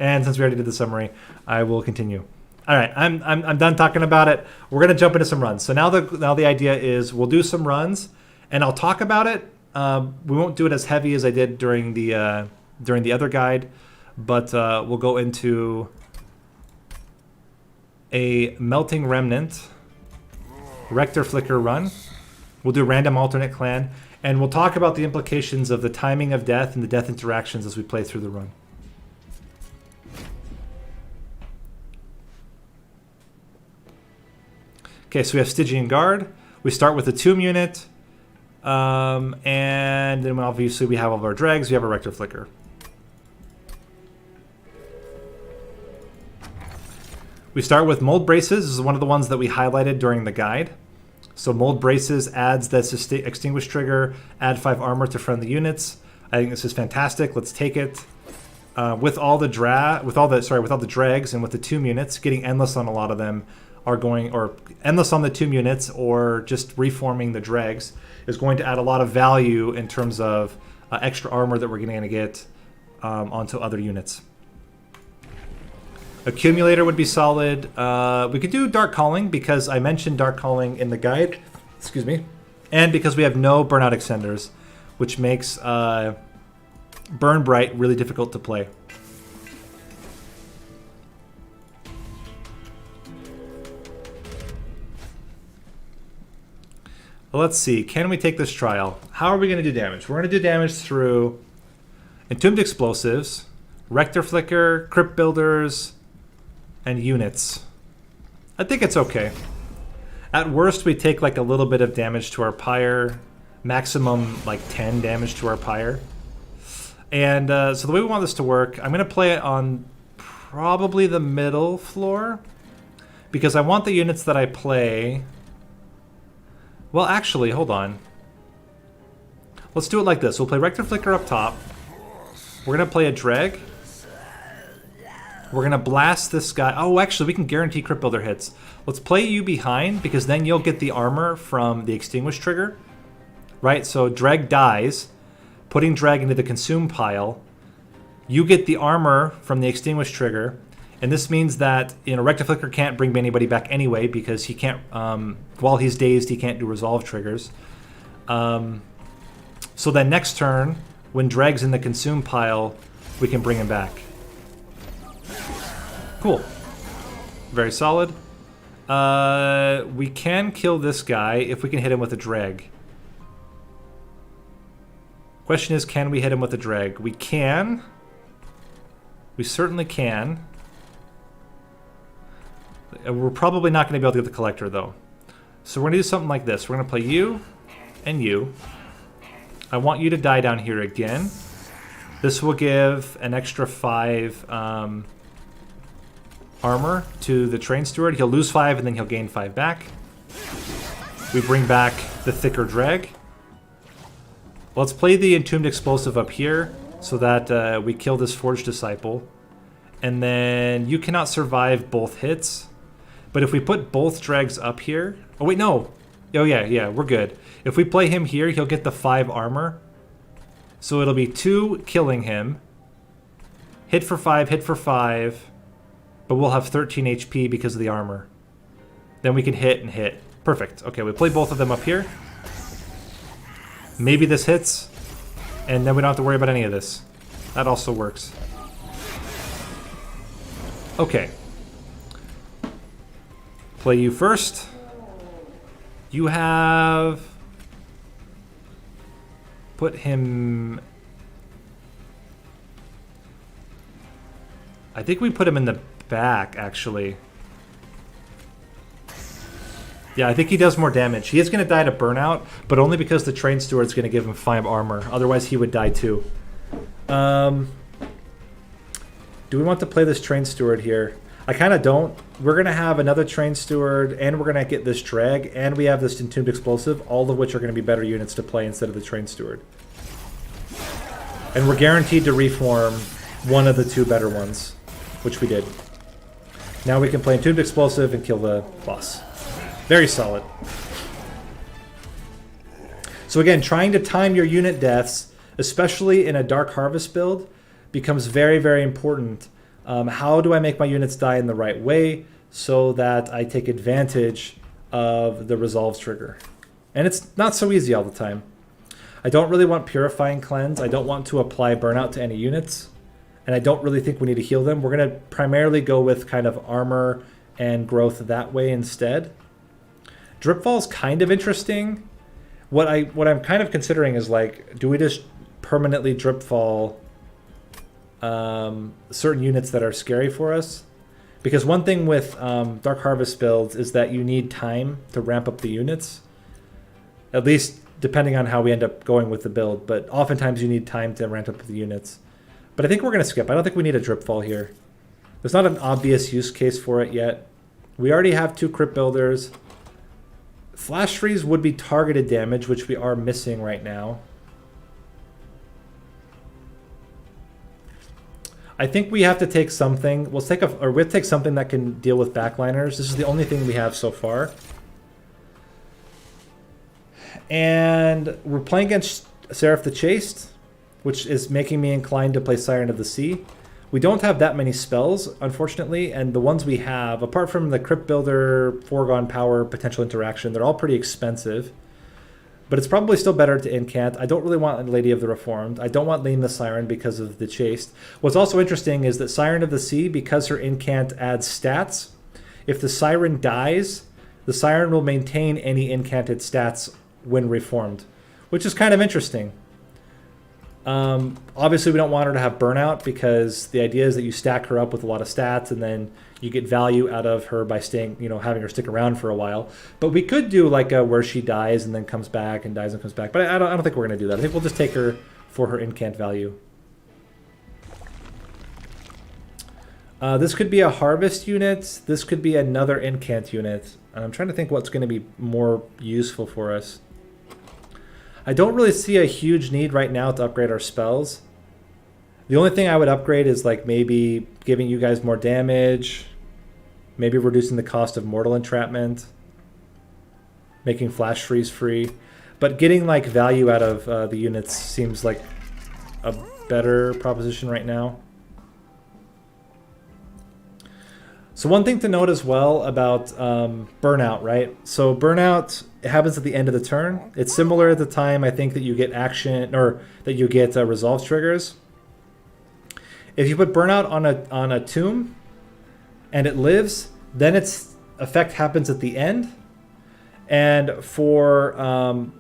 And since we already did the summary, I will continue. All right, I'm done talking about it. We're gonna jump into some runs. So now the idea is we'll do some runs, and I'll talk about it. We won't do it as heavy as I did during the other guide, but we'll go into a melting remnant, Rector Flicker run. We'll do random alternate clan, and we'll talk about the implications of the timing of death and the death interactions as we play through the run. Okay, so we have Stygian Guard. We start with the Tomb unit, and then obviously we have all of our dregs. We have a Rector Flicker. We start with Mold Braces. This is one of the ones that we highlighted during the guide. So Mold Braces adds this Extinguish trigger, add 5 armor to friendly units. I think this is fantastic. Let's take it. With all the dregs and with the Tomb units, getting endless on a lot of them are going, or endless on the Tomb units, or just reforming the dregs is going to add a lot of value in terms of extra armor that we're going to get onto other units. Accumulator would be solid. We could do Dark Calling because I mentioned Dark Calling in the guide. Excuse me. And because we have no Burnout Extenders, which makes Burn Bright really difficult to play. Let's see. Can we take this trial? How are we going to do damage? We're going to do damage through Entombed Explosives, Rector Flicker, Crypt Builders, and units. I think it's okay. At worst, we take like a little bit of damage to our pyre, maximum like 10 damage to our pyre. And so the way we want this to work, I'm going to play it on probably the middle floor because I want the units that I play. Well, actually, hold on. Let's do it like this. We'll play Rector Flicker up top. We're going to play a Dreg. We're going to blast this guy. Oh, actually, we can guarantee Crypt Builder hits. Let's play you behind, because then you'll get the armor from the Extinguish trigger. Right? So Dreg dies, putting Dreg into the Consume pile. You get the armor from the Extinguish trigger. And this means that, you know, Rector Flicker can't bring anybody back anyway, because he can't, while he's dazed, he can't do resolve triggers. So then next turn, when Dreg's in the Consume pile, we can bring him back. Cool. Very solid. We can kill this guy if we can hit him with a Dreg. Question is, can we hit him with a Dreg? We can. We certainly can. We're probably not going to be able to get the Collector, though. So we're going to do something like this. We're going to play you and you. I want you to die down here again. This will give an extra 5 armor to the Train Steward. He'll lose 5 and then he'll gain 5 back. We bring back the thicker Dreg. Let's play the Entombed Explosive up here so that we kill this Forged Disciple. And then you cannot survive both hits. But if we put both Dregs up here... Oh, wait, no. Oh, yeah, we're good. If we play him here, he'll get the 5 armor. So it'll be 2 killing him. Hit for 5, hit for 5. But we'll have 13 HP because of the armor. Then we can hit and hit. Perfect. Okay, we play both of them up here. Maybe this hits. And then we don't have to worry about any of this. That also works. Okay. Play you first. You have... Put him... I think we put him in the back, actually. Yeah, I think he does more damage. He is going to die to Burnout, but only because the Train Steward's going to give him 5 armor. Otherwise, he would die too. Do we want to play this Train Steward here? I kind of don't. We're going to have another Train Steward, and we're going to get this Dreg, and we have this Entombed Explosive, all of which are going to be better units to play instead of the Train Steward. And we're guaranteed to reform one of the 2 better ones, which we did. Now we can play Entombed Explosive and kill the boss. Very solid. So again, trying to time your unit deaths, especially in a Dark Harvest build, becomes very, very important How do I make my units die in the right way so that I take advantage of the resolve trigger? And it's not so easy all the time. I don't really want Purifying Cleanse. I don't want to apply Burnout to any units. And I don't really think we need to heal them. We're going to primarily go with kind of armor and growth that way instead. Dripfall is kind of interesting. What I'm kind of considering is like, do we just permanently Dripfall certain units that are scary for us? Because one thing with Dark Harvest builds is that you need time to ramp up the units. At least depending on how we end up going with the build. But oftentimes you need time to ramp up the units. But I think we're going to skip. I don't think we need a Dripfall here. There's not an obvious use case for it yet. We already have 2 Crypt Builders. Flash Freeze would be targeted damage, which we are missing right now. I think we have to take something. We'll take something that can deal with backliners. This is the only thing we have so far. And we're playing against Seraph the Chaste, which is making me inclined to play Siren of the Sea. We don't have that many spells, unfortunately, and the ones we have, apart from the Crypt Builder, Foregone Power, potential interaction, they're all pretty expensive. But it's probably still better to incant. I don't really want Lady of the Reformed. I don't want Lane the Siren because of the Chaste. What's also interesting is that Siren of the Sea, because her incant adds stats, if the Siren dies, the Siren will maintain any incanted stats when reformed, which is kind of interesting. Obviously we don't want her to have burnout because the idea is that you stack her up with a lot of stats and then you get value out of her by staying, having her stick around for a while. But we could do like a where she dies and then comes back and dies and comes back. But I don't think we're going to do that. I think we'll just take her for her incant value. This could be a harvest unit. This could be another incant unit. And I'm trying to think what's going to be more useful for us. I don't really see a huge need right now to upgrade our spells. The only thing I would upgrade is like maybe giving you guys more damage, maybe reducing the cost of Mortal Entrapment, making Flash Freeze free. But getting like value out of the units seems like a better proposition right now. So one thing to note as well about Burnout, right? So Burnout, it happens at the end of the turn. It's similar at the time, I think, that you get action, or that you get resolve triggers. If you put Burnout on a tomb and it lives, then its effect happens at the end. And for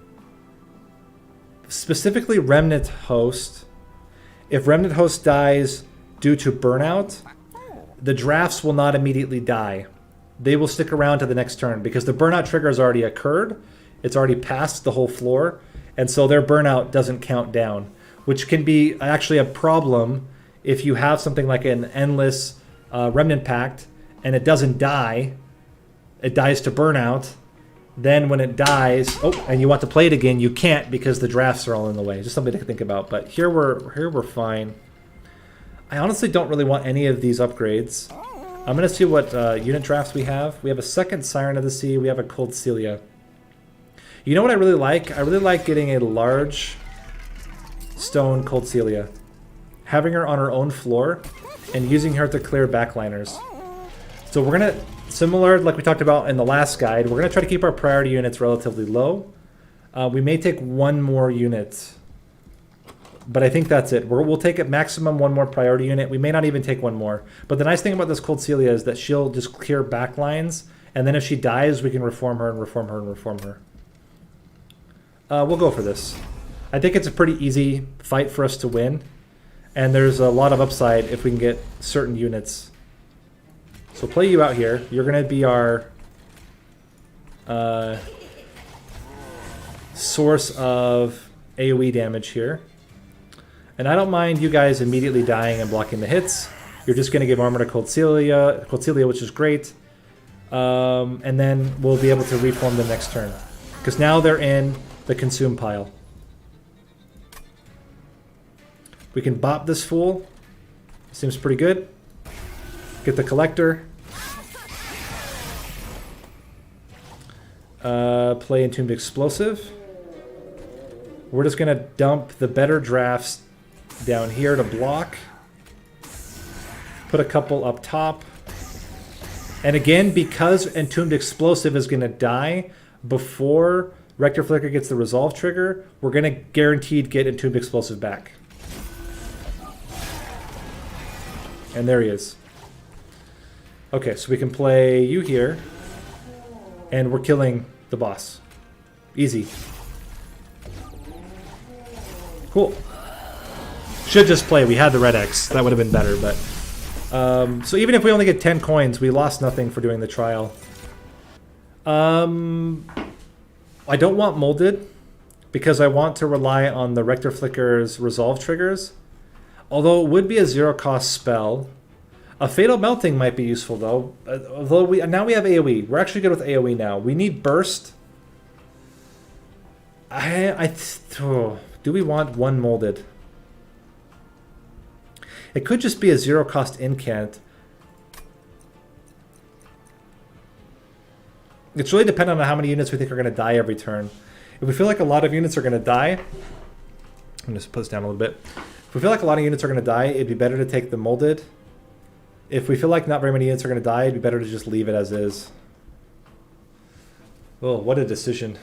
specifically Remnant Host, if Remnant Host dies due to Burnout, the drafts will not immediately die. They will stick around to the next turn because the burnout trigger has already occurred. It's already passed the whole floor. And so their burnout doesn't count down, which can be actually a problem if you have something like an endless Remnant Pact and it doesn't die. It dies to burnout. Then when it dies, and you want to play it again, you can't because the drafts are all in the way. Just something to think about. But here we're fine. I honestly don't really want any of these upgrades. I'm going to see what unit drafts we have. We have a second Siren of the Sea. We have a Cold Celia. You know what I really like? I really like getting a large stone Cold Celia. Having her on her own floor and using her to clear backliners. So we're going to, similar like we talked about in the last guide, we're going to try to keep our priority units relatively low. We may take one more unit. But I think that's it. We'll take at maximum one more priority unit. We may not even take one more. But the nice thing about this Cold Celia is that she'll just clear backlines. And then if she dies, we can reform her and reform her and reform her. We'll go for this. I think it's a pretty easy fight for us to win. And there's a lot of upside if we can get certain units. So play you out here. You're going to be our source of AoE damage here. And I don't mind you guys immediately dying and blocking the hits. You're just going to give armor to Cold Celia, which is great. And then we'll be able to reform the next turn. Because now they're in the consume pile. We can bop this fool. Seems pretty good. Get the collector. Play Entombed Explosive. We're just going to dump the better drafts down here to block. Put a couple up top. And again, because Entombed Explosive is going to die before Rector Flicker gets the resolve trigger, we're going to guaranteed get Entombed Explosive back. And there he is. Okay, so we can play you here. And we're killing the boss. Easy. Cool. Should just play. We had the red X. That would have been better, but... so even if we only get 10 coins, we lost nothing for doing the trial. I don't want Molded, because I want to rely on the Rector Flicker's resolve triggers. Although it would be a zero-cost spell. A Fatal Melting might be useful, though. Although now we have AoE. We're actually good with AoE now. We need Burst. Do we want one Molded? It could just be a zero-cost incant. It's really dependent on how many units we think are going to die every turn. If we feel like a lot of units are going to die... I'm just put this down a little bit. If we feel like a lot of units are going to die, it'd be better to take the Molded. If we feel like not very many units are going to die, it'd be better to just leave it as is. Oh, what a decision.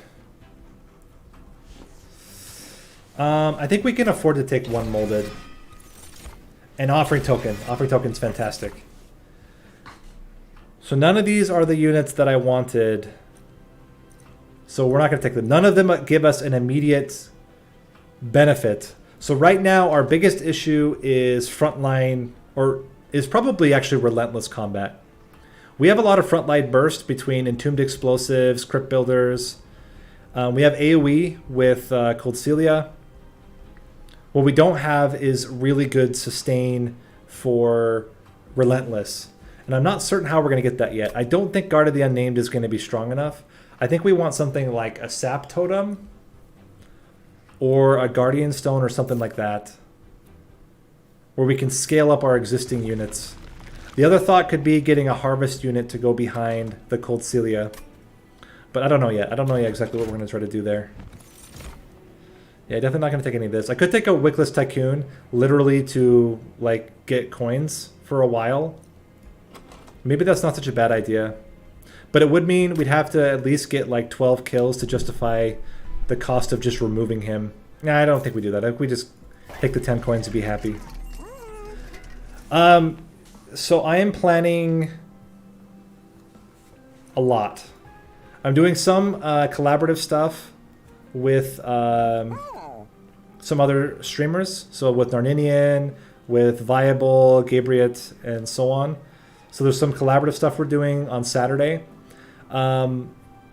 I think we can afford to take one Molded. And Offering Token. Offering Token's fantastic. So none of these are the units that I wanted. So we're not going to take them. None of them give us an immediate benefit. So right now, our biggest issue is frontline, or is probably actually relentless combat. We have a lot of frontline burst between Entombed Explosives, Crypt Builders. We have AoE with Cold Celia. What we don't have is really good sustain for Relentless. And I'm not certain how we're going to get that yet. I don't think Guard of the Unnamed is going to be strong enough. I think we want something like a Sap Totem or a Guardian Stone or something like that, where we can scale up our existing units. The other thought could be getting a Harvest unit to go behind the Cold Celia. But I don't know yet. I don't know yet exactly what we're going to try to do there. Yeah, definitely not going to take any of this. I could take a Wickless Tycoon, literally to, like, get coins for a while. Maybe that's not such a bad idea. But it would mean we'd have to at least get, like, 12 kills to justify the cost of just removing him. Nah, I don't think we do that. I think we just take the 10 coins and be happy. So I am planning a lot. I'm doing some collaborative stuff with some other streamers. So with Narninian, with Viable, Gabriet, and so on. So there's some collaborative stuff we're doing on Saturday.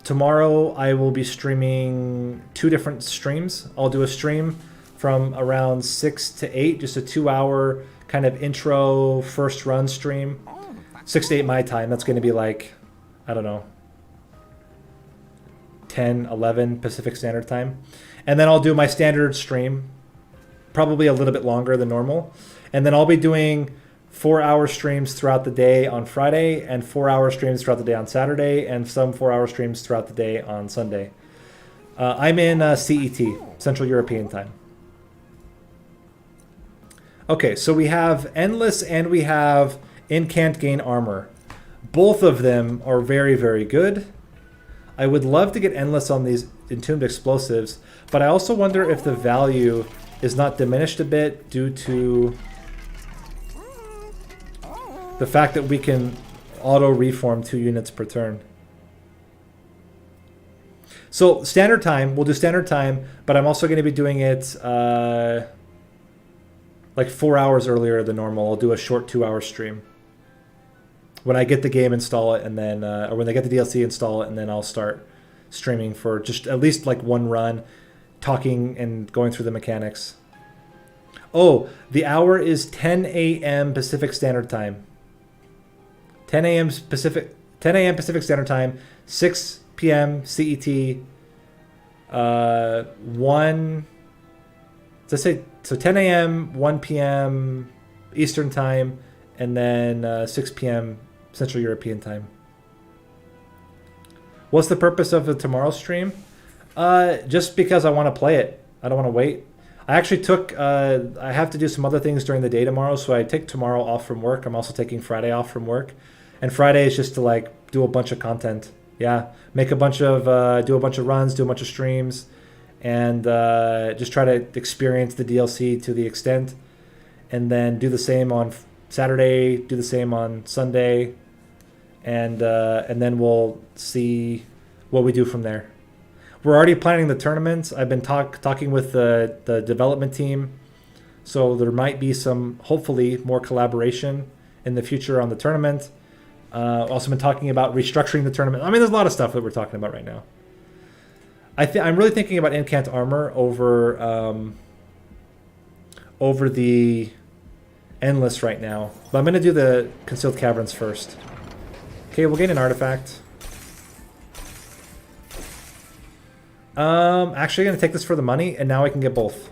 Tomorrow I will be streaming 2 different streams. I'll do a stream from around 6 to 8, just a 2-hour kind of intro first run stream. 6 to 8 my time. That's going to be like, I don't know, 10, 11 Pacific Standard Time. And then I'll do my standard stream, probably a little bit longer than normal. And then I'll be doing 4-hour streams throughout the day on Friday and 4-hour streams throughout the day on Saturday and some 4-hour streams throughout the day on Sunday. I'm in CET, Central European Time. Okay, so we have Endless and we have Incant Gain Armor. Both of them are very, very good. I would love to get Endless on these Entombed Explosives, but I also wonder if the value is not diminished a bit due to the fact that we can auto-reform 2 units per turn. So standard time, we'll do standard time, but I'm also going to be doing it like 4 hours earlier than normal. I'll do a short 2-hour stream. When I get the game, install it, and then, or when I get the DLC, install it, and then I'll start streaming for just at least like 1 run, talking and going through the mechanics. Oh, the hour is 10 a.m. Pacific Standard Time. 10 a.m. Pacific Standard Time, 6 p.m. CET, 1. Let's say so 10 a.m., 1 p.m. Eastern Time, and then 6 p.m. Central European Time. What's the purpose of the tomorrow stream? Just because I want to play it. I don't want to wait. I actually took, I have to do some other things during the day tomorrow, so I take tomorrow off from work. I'm also taking Friday off from work. And Friday is just to like do a bunch of content. Yeah, make a bunch of, do a bunch of runs, do a bunch of streams, and just try to experience the DLC to the extent. And then do the same on Saturday, do the same on Sunday, and then we'll see what we do from there. We're already planning the tournaments. I've been talking with the development team, so there might be some, hopefully, more collaboration in the future on the tournament. Also been talking about restructuring the tournament. I mean, there's a lot of stuff that we're talking about right now. I'm really thinking about incant armor over the endless right now, but I'm gonna do the concealed caverns first. Okay, we'll gain an artifact. Actually, I'm gonna take this for the money, and now I can get both.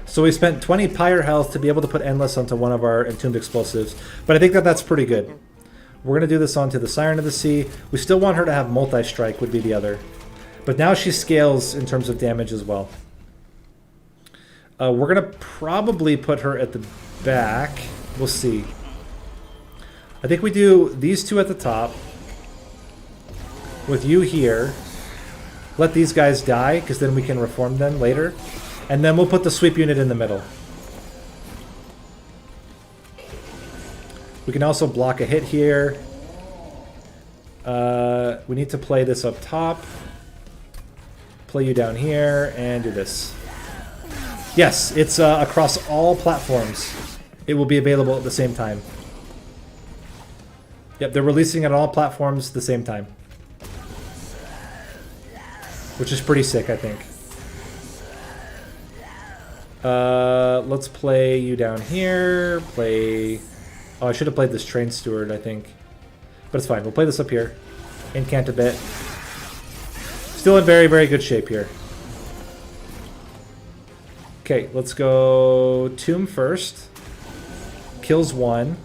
So we spent 20 pyre health to be able to put endless onto one of our entombed explosives, but I think that that's pretty good. We're gonna do this onto the Siren of the Sea. We still want her to have multi-strike, would be the other, but now she scales in terms of damage as well. We're gonna probably put her at the back. We'll see. I think we do these two at the top. With you here. Let these guys die, because then we can reform them later. And then we'll put the sweep unit in the middle. We can also block a hit here. We need to play this up top. Play you down here, and do this. Yes, it's across all platforms. It will be available at the same time. Yep, they're releasing it on all platforms at the same time. Which is pretty sick, I think. Let's play you down here. Play... Oh, I should have played this Train Steward, I think. But it's fine. We'll play this up here. Incant a bit. Still in very, very good shape here. Okay, let's go Tomb first. Kills one.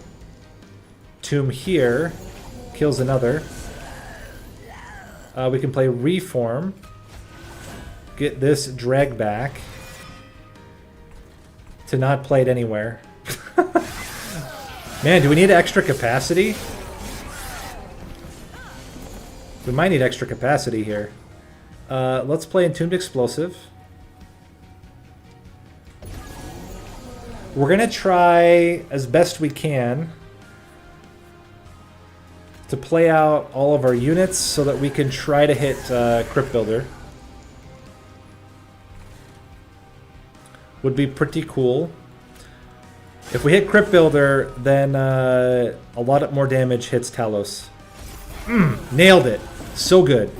Tomb here. Kills another. We can play Reform. Get this drag back. To not play it anywhere. Man, do we need extra capacity? We might need extra capacity here. Let's play Entombed Explosive. We're gonna try as best we can to play out all of our units so that we can try to hit Crypt Builder. Would be pretty cool. If we hit Crypt Builder, then a lot more damage hits Talos. Nailed it. So good.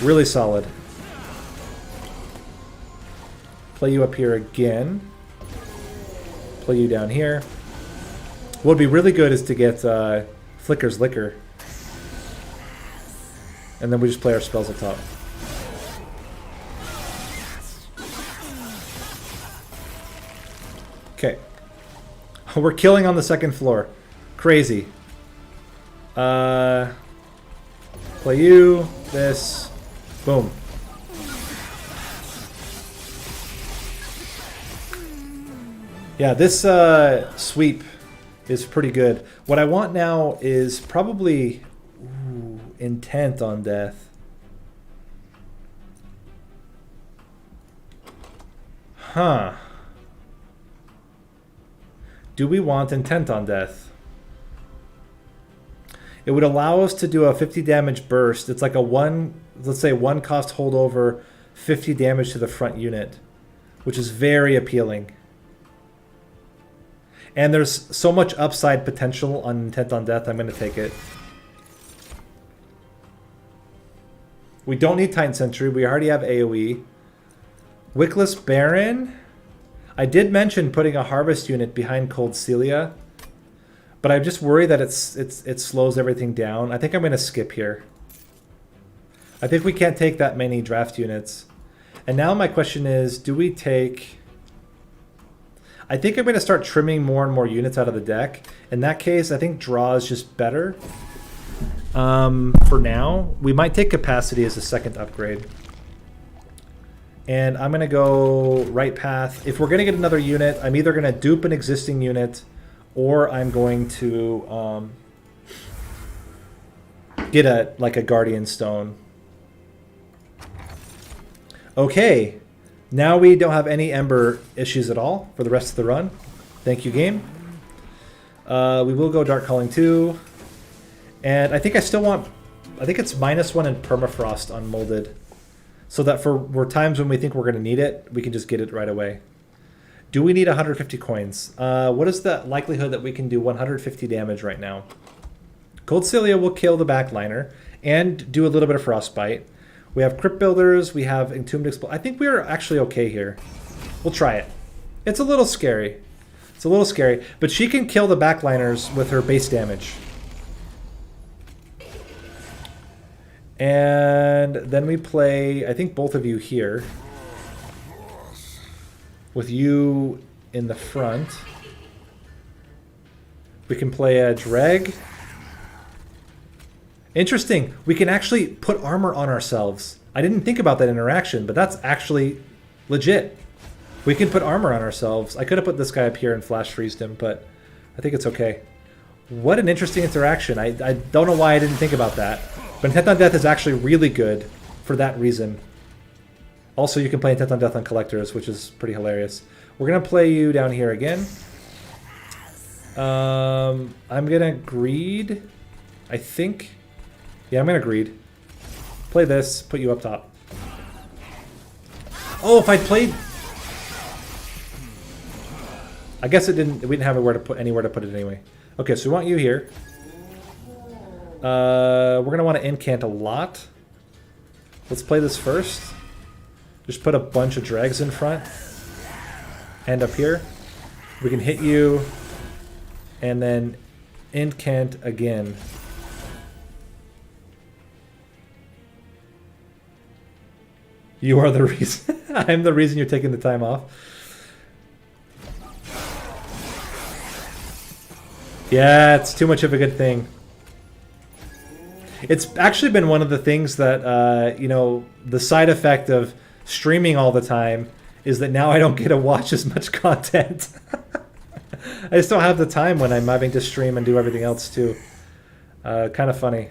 Really solid. Play you up here again. Play you down here. What would be really good is to get Flicker's Liquor. And then we just play our spells up top. Okay. We're killing on the second floor. Crazy. Play you. This. Boom. Yeah, this sweep is pretty good. What I want now is probably intent on death. Huh. Do we want intent on death? It would allow us to do a 50 damage burst. It's like a let's say one cost holdover, 50 damage to the front unit, which is very appealing. And there's so much upside potential on intent on death, I'm going to take it. We don't need Titan Sentry. We already have AoE. Wickless Baron. I did mention putting a Harvest unit behind Cold Celia, but I just worry that it slows everything down. I think I'm going to skip here. I think we can't take that many draft units. And now my question is, do we take... I think I'm going to start trimming more and more units out of the deck. In that case, I think draw is just better. For now, we might take capacity as a second upgrade. And I'm going to go right path. If we're going to get another unit, I'm either going to dupe an existing unit or I'm going to get a Guardian Stone. Okay. Now we don't have any Ember issues at all for the rest of the run. Thank you, game. We will go Dark Calling 2. And I think I still want... I think it's -1 in Permafrost on Molded. So that for times when we think we're going to need it, we can just get it right away. Do we need 150 coins? What is the likelihood that we can do 150 damage right now? Cold Cilia will kill the backliner and do a little bit of Frostbite. We have Crypt Builders, we have Entombed Explosives. I think we're actually okay here. We'll try it. It's a little scary. It's a little scary, but she can kill the backliners with her base damage. And then we play, I think, both of you here. With you in the front. We can play a Dreg. Interesting. We can actually put armor on ourselves. I didn't think about that interaction, but that's actually legit. We can put armor on ourselves. I could have put this guy up here and flash freezed him, but I think it's okay. What an interesting interaction. I don't know why I didn't think about that. But Intent on Death is actually really good for that reason. Also, you can play Intent on Death on Collectors, which is pretty hilarious. We're going to play you down here again. I'm going to Greed, I think. Yeah, I'm going to Greed. Play this, put you up top. Oh, if I played... I guess it didn't. We didn't have anywhere to put it anyway. Okay, so we want you here. We're going to want to incant a lot. Let's play this first. Just put a bunch of dregs in front. And up here. We can hit you. And then incant again. You are the reason. I'm the reason you're taking the time off. Yeah, it's too much of a good thing. It's actually been one of the things that, you know, the side effect of streaming all the time is that now I don't get to watch as much content. I just don't have the time when I'm having to stream and do everything else too. Kind of funny.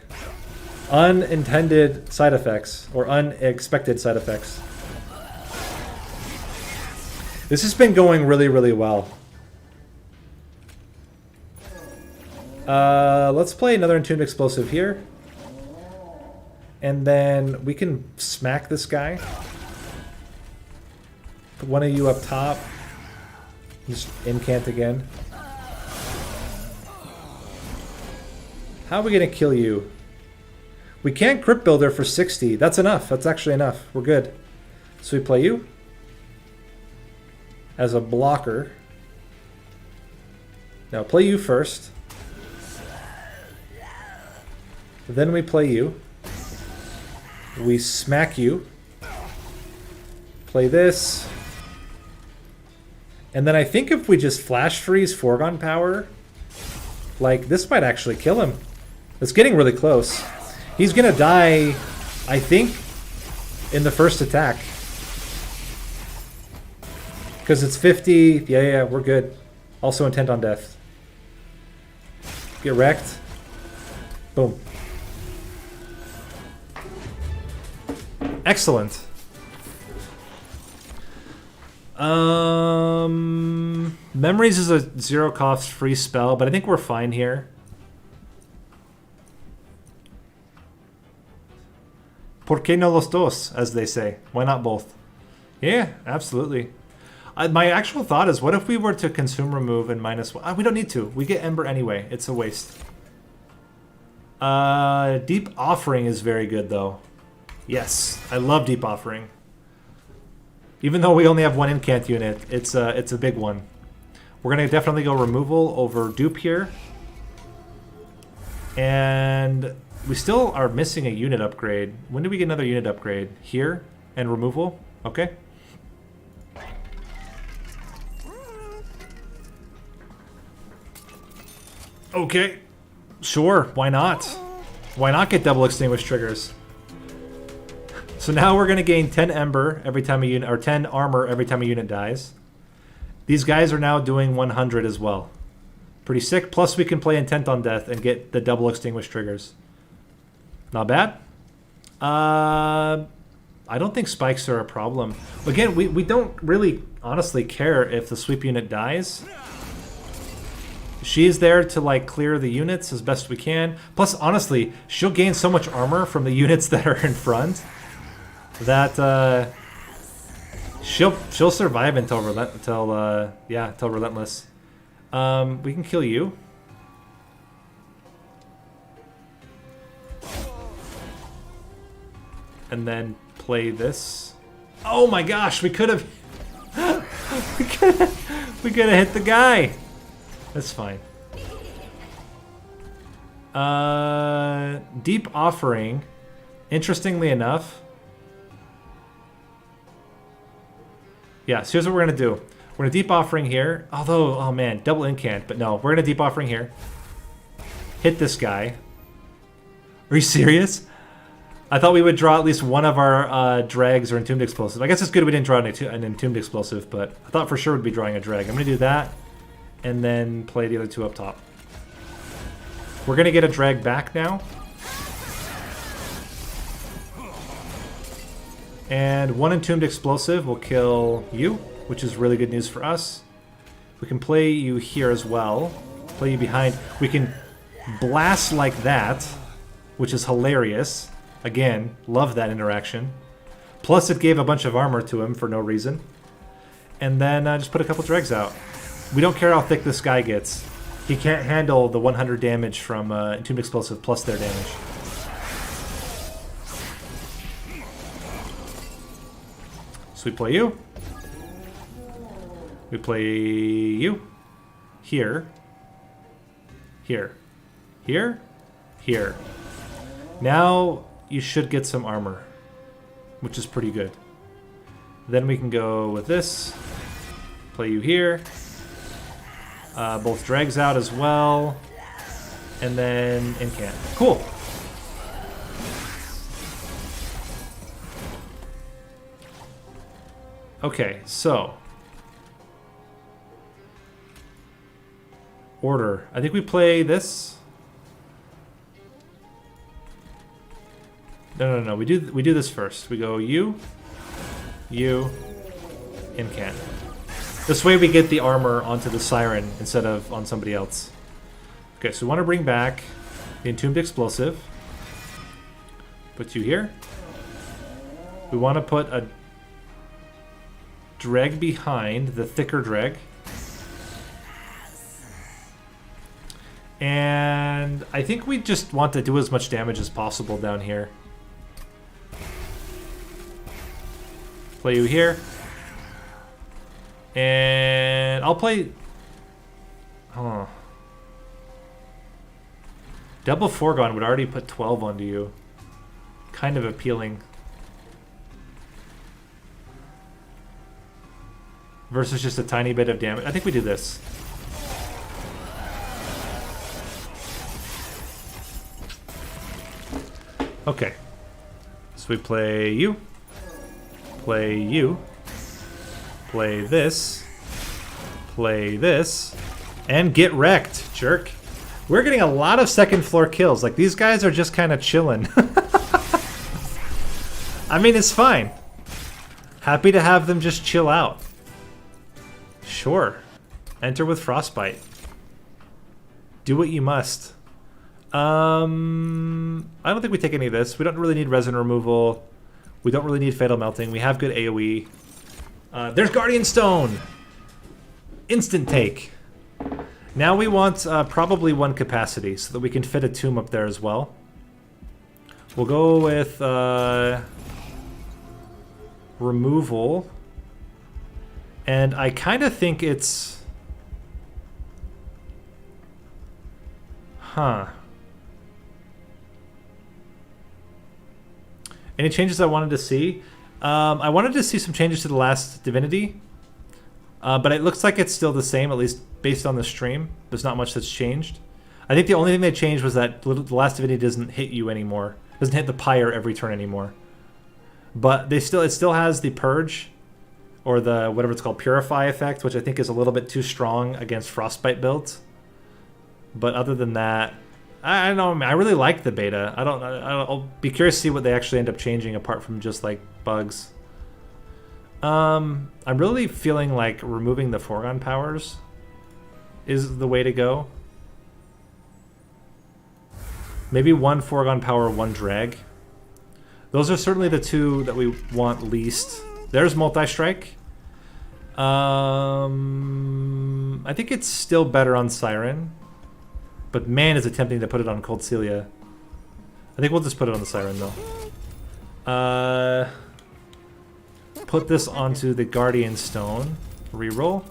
Unintended side effects, or unexpected side effects. This has been going really, really well. Let's play another Entombed Explosive here. And then we can smack this guy. Put one of you up top. Just incant again. How are we going to kill you? We can Crypt Builder for 60. That's enough. That's actually enough. We're good. So we play you as a blocker. Now play you first. Then we play you. We smack you. Play this. And then I think if we just flash freeze Foregone Power, like, this might actually kill him. It's getting really close. He's gonna die, I think, in the first attack. Because it's 50. Yeah, we're good. Also Intent on Death. Get wrecked. Boom. Excellent. Memories is a 0 cost free spell, but I think we're fine here. ¿Por qué no los dos, as they say? Why not both? Yeah, absolutely. My actual thought is, what if we were to consume remove and -1? We don't need to. We get Ember anyway. It's a waste. Deep Offering is very good, though. Yes, I love Deep Offering. Even though we only have one incant unit, it's a big one. We're going to definitely go removal over dupe here. And we still are missing a unit upgrade. When do we get another unit upgrade? Here and removal? Okay. Okay. Sure, why not? Why not get double extinguish triggers? So now we're going to gain 10 ember every time a unit, or 10 armor every time a unit dies. These guys are now doing 100 as well. Pretty sick. Plus we can play Intent on Death and get the double extinguish triggers. Not bad. I don't think spikes are a problem. Again, we don't really honestly care if the sweep unit dies. She's there to like clear the units as best we can. Plus, honestly, she'll gain so much armor from the units that are in front that she'll survive until relentless. We can kill you. And then play this. Oh my gosh, we could have we could have hit the guy. That's fine. Deep Offering. Interestingly enough. Yeah, so here's what we're gonna do. We're gonna Deep Offering here. Although, oh man, double incant, but no, we're gonna Deep Offering here. Hit this guy. Are you serious? I thought we would draw at least one of our drags or Entombed Explosive. I guess it's good we didn't draw an Entombed Explosive, but I thought for sure we'd be drawing a drag. I'm gonna do that, and then play the other two up top. We're gonna get a drag back now. And one Entombed Explosive will kill you, which is really good news for us. We can play you here as well. Play you behind. We can blast like that, which is hilarious. Again, love that interaction. Plus it gave a bunch of armor to him for no reason. And then just put a couple dregs out. We don't care how thick this guy gets. He can't handle the 100 damage from Entombed Explosive plus their damage. So we play you. We play you. Here. Here. Here. Here. Now you should get some armor, which is pretty good. Then we can go with this. Play you here. Both drags out as well. And then incant. Cool. Okay, so order. I think we play this. No. We do this first. We go you, incant. This way we get the armor onto the Siren instead of on somebody else. Okay, so we want to bring back the Entombed Explosive. Put you here. We want to put a drag behind, the thicker drag. And I think we just want to do as much damage as possible down here. Play you here. And I'll play... Huh. Double Foregone would already put 12 onto you. Kind of appealing. Versus just a tiny bit of damage. I think we do this. Okay. So we play you. Play you. Play this. Play this. And get wrecked, jerk. We're getting a lot of second floor kills. Like, these guys are just kind of chilling. I mean, it's fine. Happy to have them just chill out. Sure. Enter with Frostbite. Do what you must. I don't think we take any of this. We don't really need resin removal. We don't really need Fatal Melting. We have good AoE. There's Guardian Stone! Instant take. Now we want probably one capacity so that we can fit a tomb up there as well. We'll go with removal. And I kind of think it's... Huh. Any changes I wanted to see? I wanted to see some changes to the last Divinity. But it looks like it's still the same, at least based on the stream. There's not much that's changed. I think the only thing they changed was that the last divinity doesn't hit you anymore. Doesn't hit the pyre every turn anymore. But it still has the purge, or the whatever it's called, purify effect, which I think is a little bit too strong against frostbite builds. But other than that, I don't know. I really like the beta. I'll be curious to see what they actually end up changing apart from just like bugs. I'm really feeling like removing the foregone powers is the way to go. Maybe one foregone power, one drag. Those are certainly the two that we want least. There's multi-strike. I think it's still better on Siren. But man is attempting to put it on Cold Celia. I think we'll just put it on the Siren though. Put this onto the Guardian Stone. Reroll.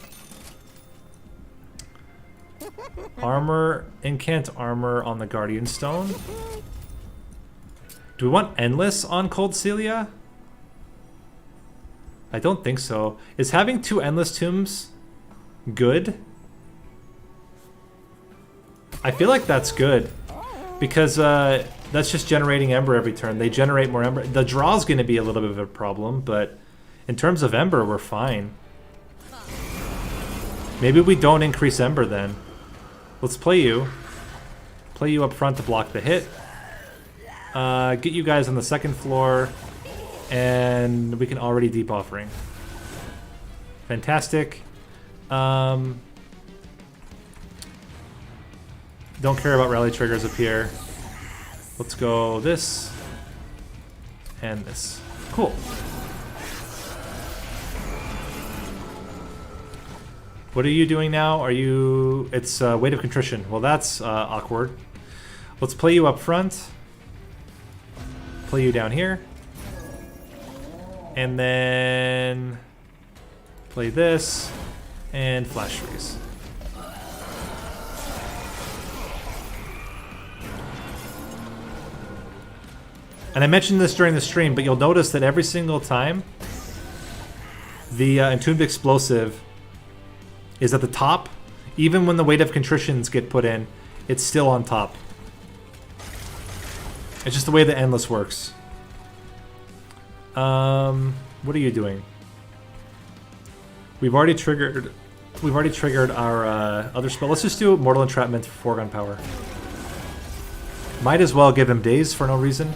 Armor, incant armor on the Guardian Stone. Do we want Endless on Cold Celia? I don't think so. Is having 2 Endless Tombs good? I feel like that's good. Because that's just generating Ember every turn. They generate more Ember. The draw's going to be a little bit of a problem, but in terms of Ember, we're fine. Maybe we don't increase Ember then. Let's play you. Play you up front to block the hit. Get you guys on the second floor. And we can already Deep Offering. Fantastic. Don't care about rally triggers up here. Let's go this. And this. Cool. What are you doing now? Are you... It's Weight of Contrition. Well, that's awkward. Let's play you up front. Play you down here. And then... play this. And Flash Freeze. And I mentioned this during the stream, but you'll notice that every single time the Entombed Explosive is at the top. Even when the Weight of Contritions get put in, it's still on top. It's just the way the Endless works. What are you doing? We've already triggered our other spell. Let's just do Mortal Entrapment for Foregone Power. Might as well give him Daze for no reason.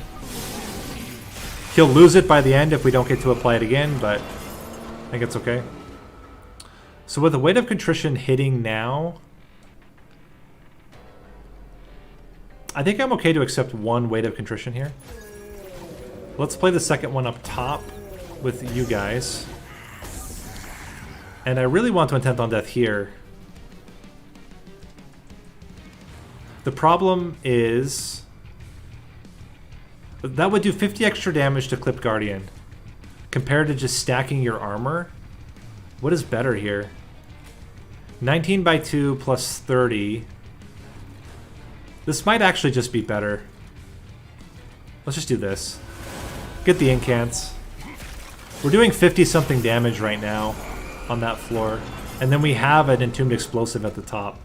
He'll lose it by the end if we don't get to apply it again, but I think it's okay. So with the Weight of Contrition hitting now, I think I'm okay to accept one Weight of Contrition here. Let's play the second one up top with you guys. And I really want to Intent on Death here. The problem is... that would do 50 extra damage to Clip Guardian. Compared to just stacking your armor. What is better here? 19 by 2 plus 30. This might actually just be better. Let's just do this. Get the incants. We're doing 50-something damage right now on that floor. And then we have an Entombed Explosive at the top.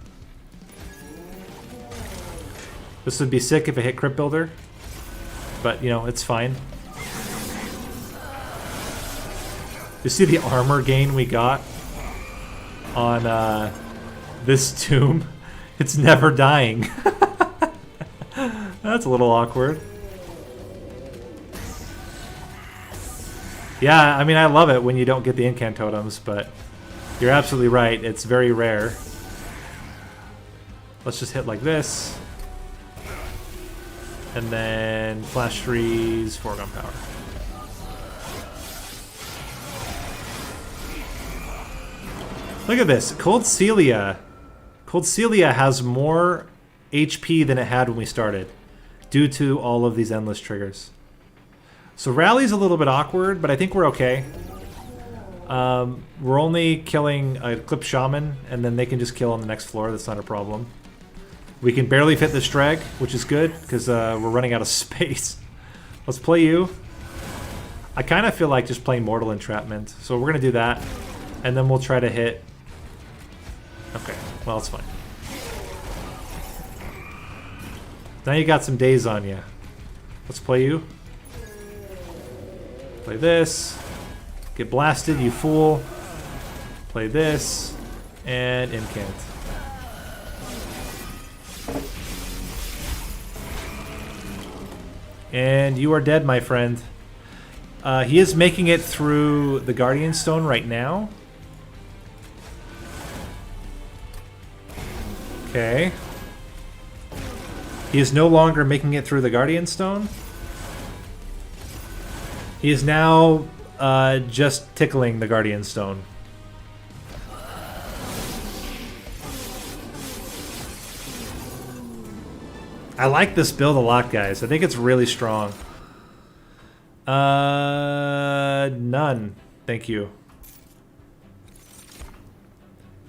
This would be sick if it hit Crypt Builder. But, you know, it's fine. You see the armor gain we got on this tomb? It's never dying. That's a little awkward. Yeah, I mean, I love it when you don't get the incant totems, but you're absolutely right. It's very rare. Let's just hit like this. And then Flash Freeze, Foregone Power. Look at this. Cold Celia. Cold Celia has more HP than it had when we started, due to all of these endless triggers. So Rally's a little bit awkward, but I think we're okay. We're only killing a Clip Shaman, and then they can just kill on the next floor. That's not a problem. We can barely fit this drag, which is good, because we're running out of space. Let's play you. I kind of feel like just playing Mortal Entrapment, so we're going to do that, and then we'll try to hit... Okay, well, it's fine. Now you got some days on you. Let's play you. Play this. Get blasted, you fool. Play this. And incant. And you are dead, my friend. He is making it through the Guardian Stone right now. Okay. He is no longer making it through the Guardian Stone. He is now just tickling the Guardian Stone. I like this build a lot, guys. I think it's really strong. None. Thank you.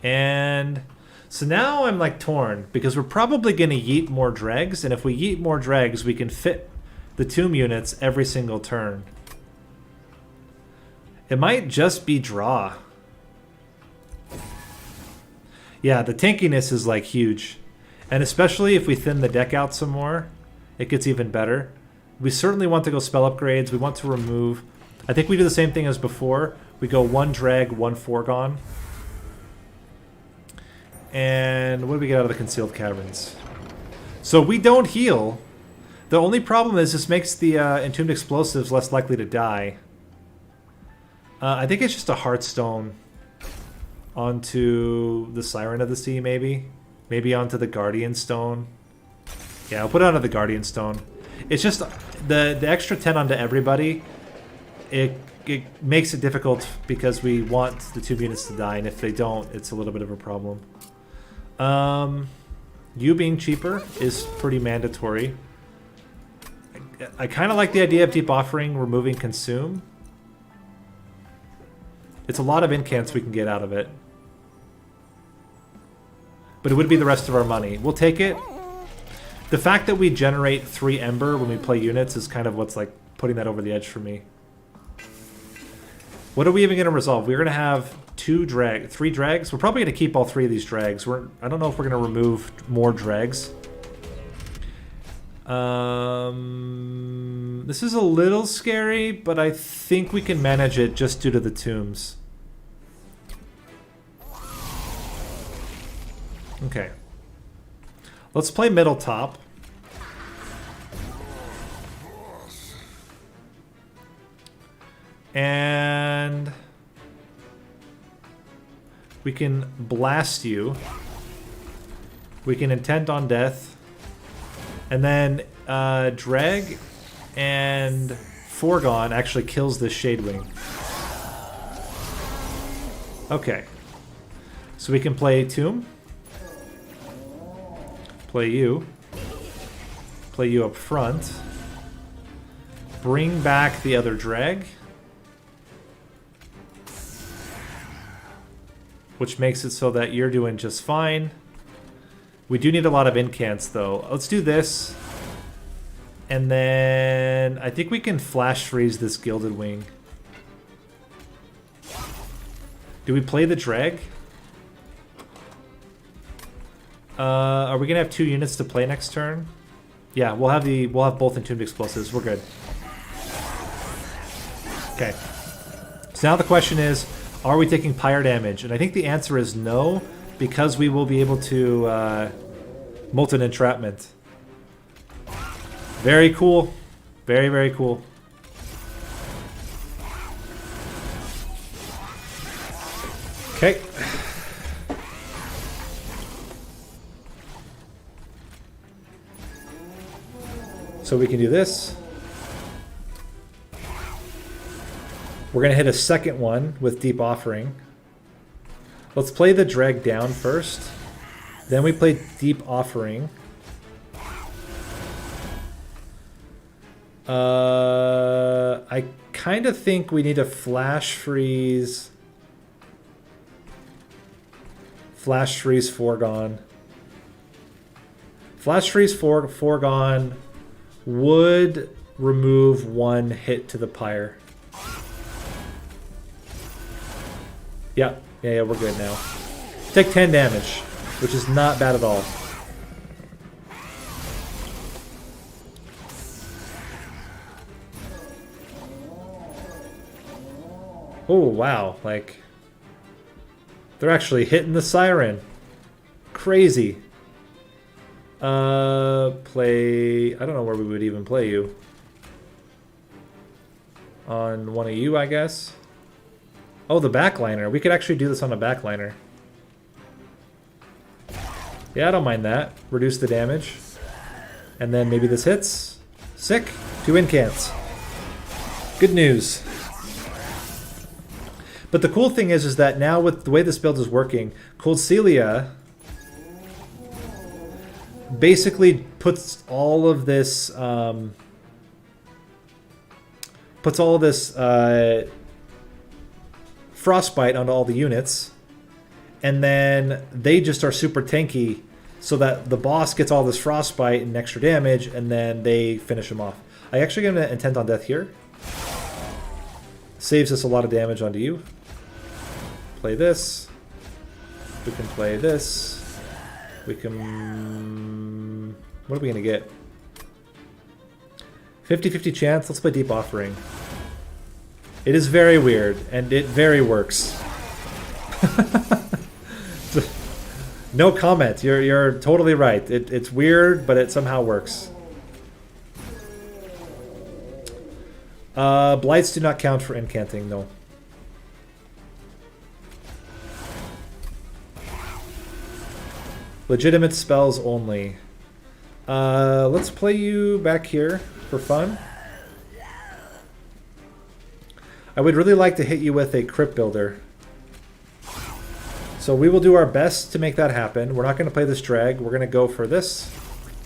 And so now I'm like torn because we're probably going to yeet more dregs, and if we yeet more dregs, we can fit the tomb units every single turn. It might just be draw. Yeah, the tankiness is like huge. And especially if we thin the deck out some more, it gets even better. We certainly want to go spell upgrades. We want to remove... I think we do the same thing as before. We go 1 drag, 1 foregone. And what do we get out of the concealed caverns? So we don't heal. The only problem is this makes the entombed explosives less likely to die. I think it's just a Heartstone onto the Siren of the Sea, maybe. Maybe onto the Guardian Stone. Yeah, I'll put it onto the Guardian Stone. It's just the extra 10 onto everybody. It makes it difficult because we want the 2 units to die, and if they don't, it's a little bit of a problem. You being cheaper is pretty mandatory. I kind of like the idea of Deep Offering removing Consume. It's a lot of incants we can get out of it. But it would be the rest of our money. We'll take it. The fact that we generate 3 Ember when we play units is kind of what's like putting that over the edge for me. What are we even going to resolve? We're going to have 3 drags. We're probably going to keep all 3 of these drags. I don't know if we're going to remove more drags. This is a little scary, but I think we can manage it just due to the tombs. Okay. Let's play middle top. And we can blast you. We can intent on death. And then drag and foregone actually kills this Shadewing. Okay. So we can play Tomb. Play you up front, bring back the other drag, which makes it so that you're doing just fine. We do need a lot of incants though. Let's do this, and then I think we can flash freeze this Gilded Wing. Do we play the drag? Are we gonna have 2 units to play next turn? Yeah, we'll have both entombed explosives. We're good. Okay. So now the question is, are we taking pyre damage? And I think the answer is no, because we will be able to Molten Entrapment. Very cool. Very, very cool. Okay. So we can do this. We're going to hit a second one with Deep Offering. Let's play the drag down first. Then we play Deep Offering. I kind of think we need a flash freeze. Flash freeze foregone. Flash freeze foregone would remove 1 hit to the pyre. Yeah, we're good now. Take 10 damage, which is not bad at all. Oh, wow. Like, they're actually hitting the siren. Crazy. Play... I don't know where we would even play you. On one of you, I guess. Oh, the backliner. We could actually do this on a backliner. Yeah, I don't mind that. Reduce the damage. And then maybe this hits. Sick. 2 incants. Good news. But the cool thing is that now with the way this build is working, Cold Celia basically puts all of this frostbite onto all the units, and then they just are super tanky, so that the boss gets all this frostbite and extra damage, and then they finish him off. I actually get an intent on death here. Saves us a lot of damage onto you. Play this. We can play this. We can... What are we going to get? 50-50 chance. Let's play Deep Offering. It is very weird, and it very works. No comment. You're totally right. It's weird, but it somehow works. Blights do not count for incanting, no. Legitimate spells only. Let's play you back here for fun. I would really like to hit you with a Crypt Builder. So we will do our best to make that happen. We're not going to play this drag. We're going to go for this.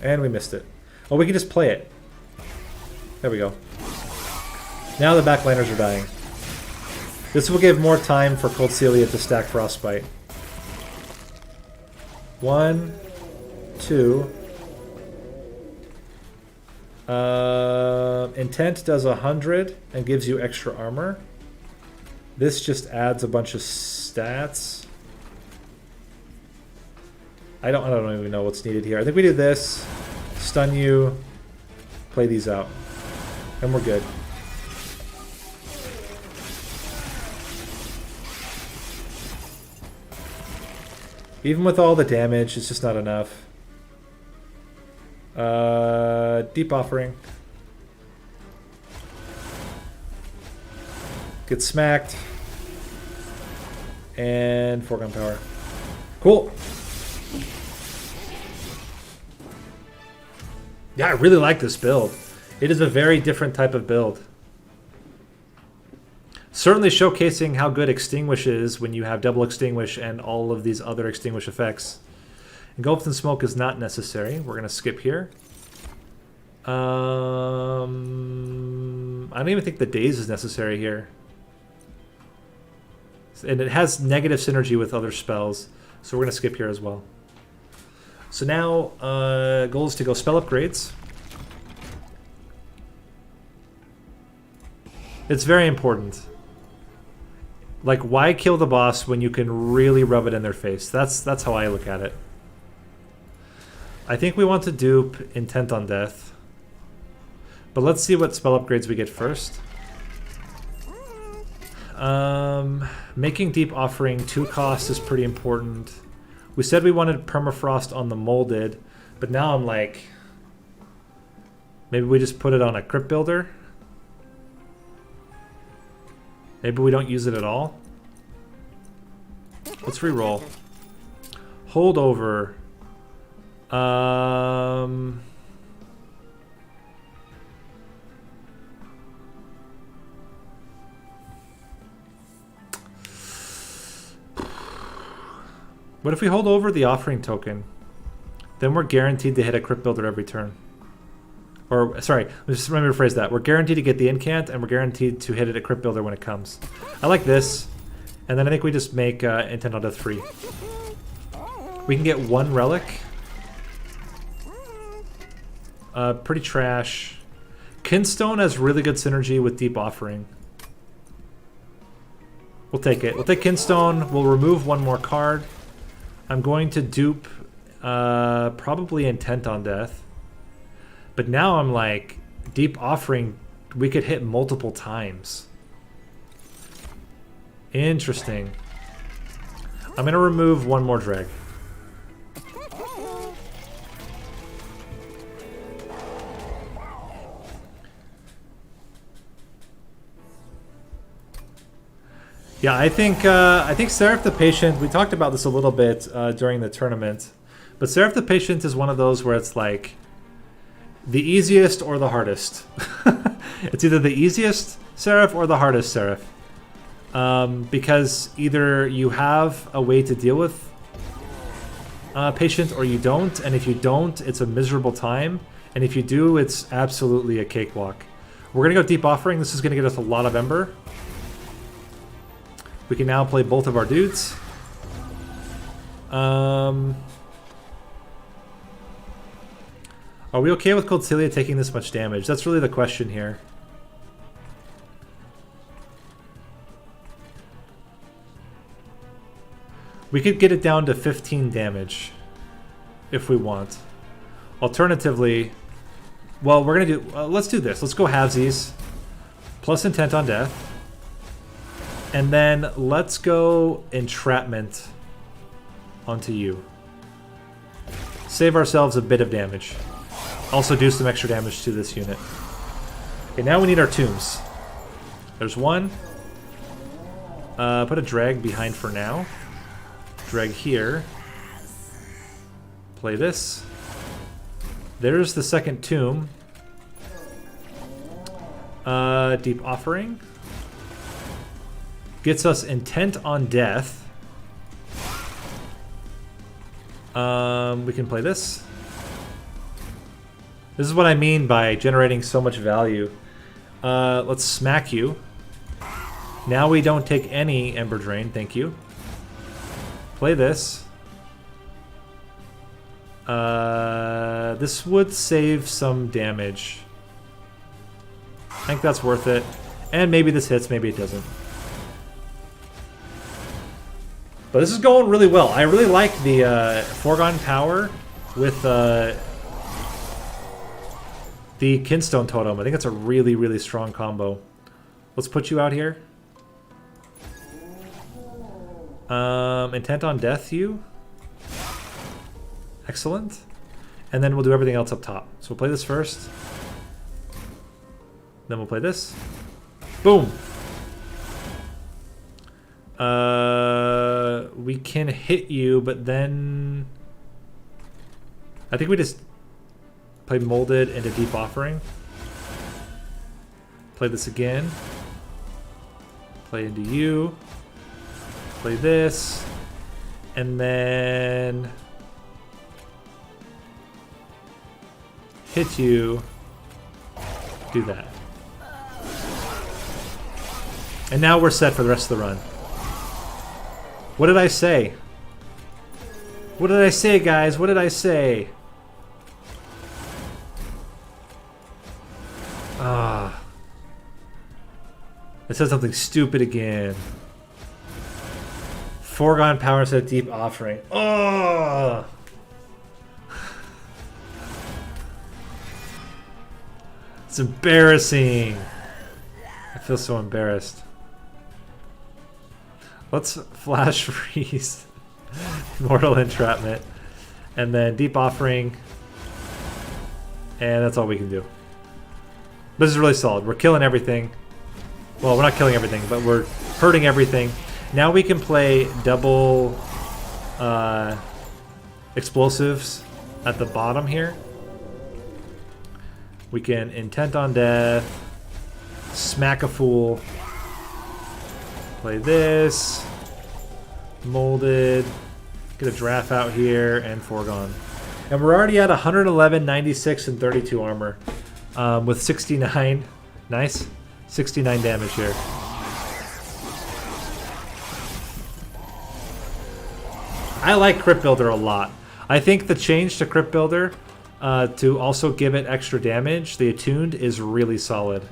And we missed it. Oh, we can just play it. There we go. Now the backliners are dying. This will give more time for Cold Celia to stack Frostbite. 1, 2. Intent does 100 and gives you extra armor. This just adds a bunch of stats. I don't even know what's needed here. I think we do this, stun you, play these out, and we're good. Even with all the damage, it's just not enough. Deep Offering. Get smacked. And foregone power. Cool. Yeah, I really like this build. It is a very different type of build. Certainly showcasing how good Extinguish is when you have double Extinguish and all of these other Extinguish effects. Engulfed in Smoke is not necessary. We're going to skip here. I don't even think the Daze is necessary here. And it has negative synergy with other spells, so we're going to skip here as well. So now, goal is to go spell upgrades. It's very important. Like, why kill the boss when you can really rub it in their face? That's how I look at it. I think we want to dupe Intent on Death. But let's see what spell upgrades we get first. Making Deep Offering 2 cost is pretty important. We said we wanted Permafrost on the Molded, but now I'm like... Maybe we just put it on a Crypt Builder? Maybe we don't use it at all? Let's reroll. Hold over. What if we hold over the Offering token? Then we're guaranteed to hit a Crypt Builder every turn. Or, sorry, just let me rephrase that. We're guaranteed to get the Incant, and we're guaranteed to hit it at Crypt Builder when it comes. I like this. And then I think we just make Intent on Death free. We can get 1 Relic. Pretty trash. Kinstone has really good synergy with Deep Offering. We'll take it. We'll take Kinstone. We'll remove 1 more card. I'm going to dupe probably Intent on Death. But now I'm like, Deep Offering, we could hit multiple times. Interesting. I'm gonna remove one more drag. Yeah, I think Seraph the Patient, we talked about this a little bit during the tournament, but Seraph the Patient is one of those where it's like the easiest or the hardest. It's either the easiest Seraph or the hardest Seraph. Because either you have a way to deal with Patient or you don't, and if you don't, it's a miserable time, and if you do, it's absolutely a cakewalk. We're gonna go Deep Offering. This is gonna get us a lot of Ember. We can now play both of our dudes. Are we okay with Cold Celia taking this much damage? That's really the question here. We could get it down to 15 damage if we want. Alternatively, well, we're gonna do. Let's do this. Let's go halvesies plus Intent on Death. And then let's go Entrapment onto you. Save ourselves a bit of damage. Also do some extra damage to this unit. Okay, now we need our tombs. There's one. Put a drag behind for now. Drag here. Play this. There's the second tomb. Deep Offering. Gets us Intent on Death. We can play this. This is what I mean by generating so much value. Let's smack you. Now we don't take any Ember Drain, thank you. Play this. This would save some damage. I think that's worth it. And maybe this hits, maybe it doesn't. But this is going really well. I really like the Foregone Power with the Kinstone Totem. I think it's a really, really strong combo. Let's put you out here. Intent on Death you. Excellent. And then we'll do everything else up top. So we'll play this first. Then we'll play this. Boom! We can hit you, but then I think we just play Molded into Deep Offering. Play this again. Play into you. Play this. And then hit you. Do that. And now we're set for the rest of the run. What did I say? What did I say, guys? What did I say? Ah. I said something stupid again. Foregone Power instead of Deep Offering. Oh! It's embarrassing. I feel so embarrassed. Let's Flash Freeze. Mortal Entrapment. And then Deep Offering. And that's all we can do. This is really solid. We're killing everything. Well, we're not killing everything, but we're hurting everything. Now we can play double explosives at the bottom here. We can Intent on Death. Smack a Fool. Play this. Molded. Get a Draft out here and Foregone. And we're already at 111, 96, and 32 armor. With 69. Nice. 69 damage here. I like Crypt Builder a lot. I think the change to Crypt Builder to also give it extra damage, the Attuned, is really solid.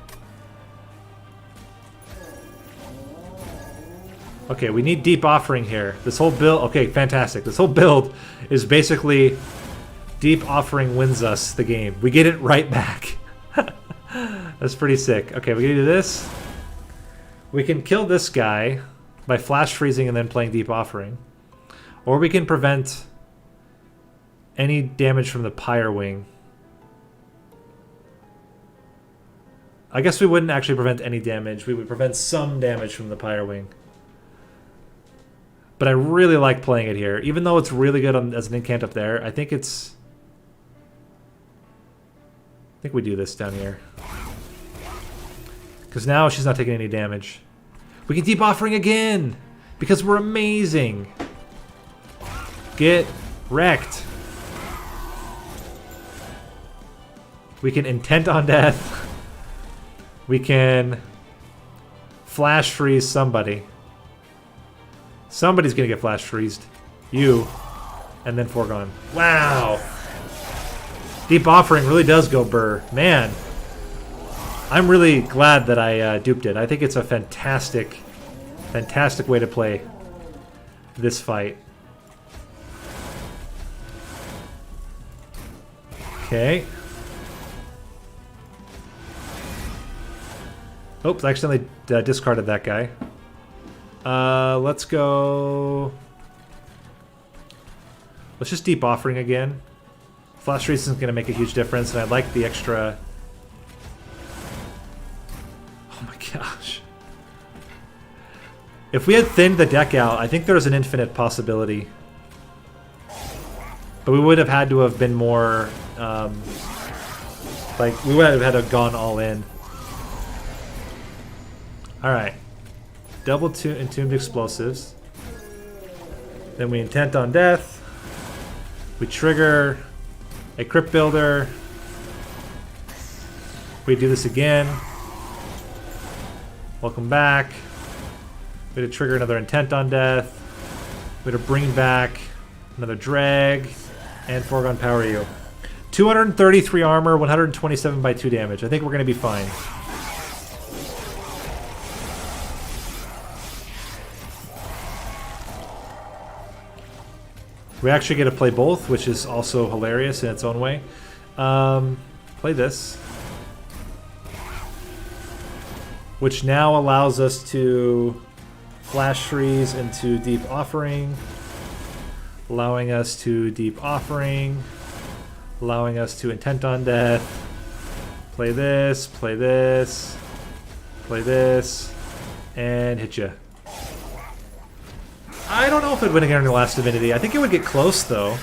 Okay, we need Deep Offering here. This whole build... Okay, fantastic. This whole build is basically Deep Offering wins us the game. We get it right back. That's pretty sick. Okay, we're gonna do this. We can kill this guy by flash freezing and then playing Deep Offering. Or we can prevent any damage from the Pyre Wing. I guess we wouldn't actually prevent any damage. We would prevent some damage from the Pyre Wing. But I really like playing it here. Even though it's really good as an incant up there, I think it's... I think we do this down here. Because now she's not taking any damage. We can Deep Offering again! Because we're amazing! Get wrecked. We can Intent on Death. We can Flash Freeze somebody. Somebody's gonna get Flash Freezed. You. And then Foregone. Wow! Deep Offering really does go burr. Man. I'm really glad that I duped it. I think it's a fantastic, fantastic way to play this fight. Okay. Oops, I accidentally discarded that guy. Let's go... Let's just Deep Offering again. Flash Freeze is going to make a huge difference, and I like the extra... Oh my gosh. If we had thinned the deck out, I think there's an infinite possibility. But we would have had to have been more... like, we would have had to have gone all in. Alright. Double Entombed Explosives. Then we Intent on Death. We trigger a Crypt Builder. We do this again. Welcome back. We had to trigger another Intent on Death. We had to bring back another Drag. And Foregone Power You. 233 armor, 127 by 2 damage. I think we're going to be fine. We actually get to play both, which is also hilarious in its own way. Play this. Which now allows us to Flash Freeze into Deep Offering. Allowing us to Deep Offering. Allowing us to Intent on Death. Play this, play this, play this, and hit ya. I don't know if it would get on the last Divinity. I think it would get close, though.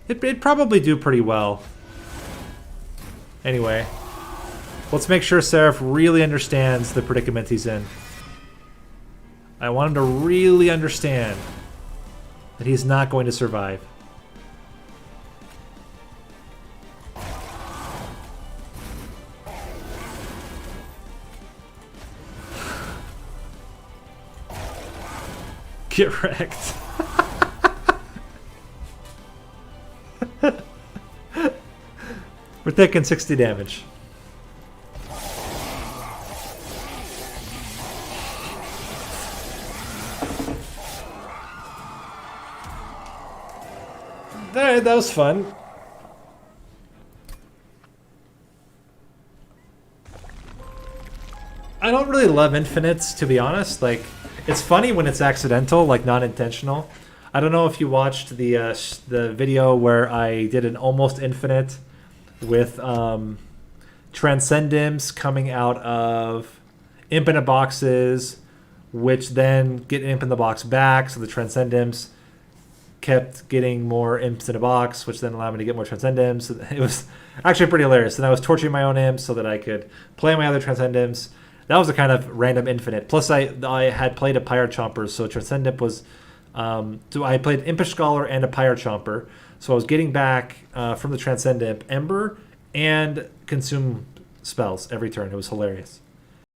It'd probably do pretty well. Anyway. Let's make sure Seraph really understands the predicament he's in. I want him to really understand that he's not going to survive. Get wrecked. We're taking 60 damage. Alright, that was fun. I don't really love infinites, to be honest. Like, it's funny when it's accidental, like non-intentional. I don't know if you watched the video where I did an almost infinite with Transcendence coming out of Imp in a Boxes, which then get Imp in the Box back, so the Transcendence kept getting more Imps in a Box, which then allowed me to get more Transcendence. It was actually pretty hilarious, and I was torturing my own Imps so that I could play my other Transcendence. That was a kind of random infinite. Plus, I had played a Pyre Chomper, so Transcendent was... so I played Impish Scholar and a Pyre Chomper. So I was getting back from the Transcendent Ember and Consume spells every turn. It was hilarious.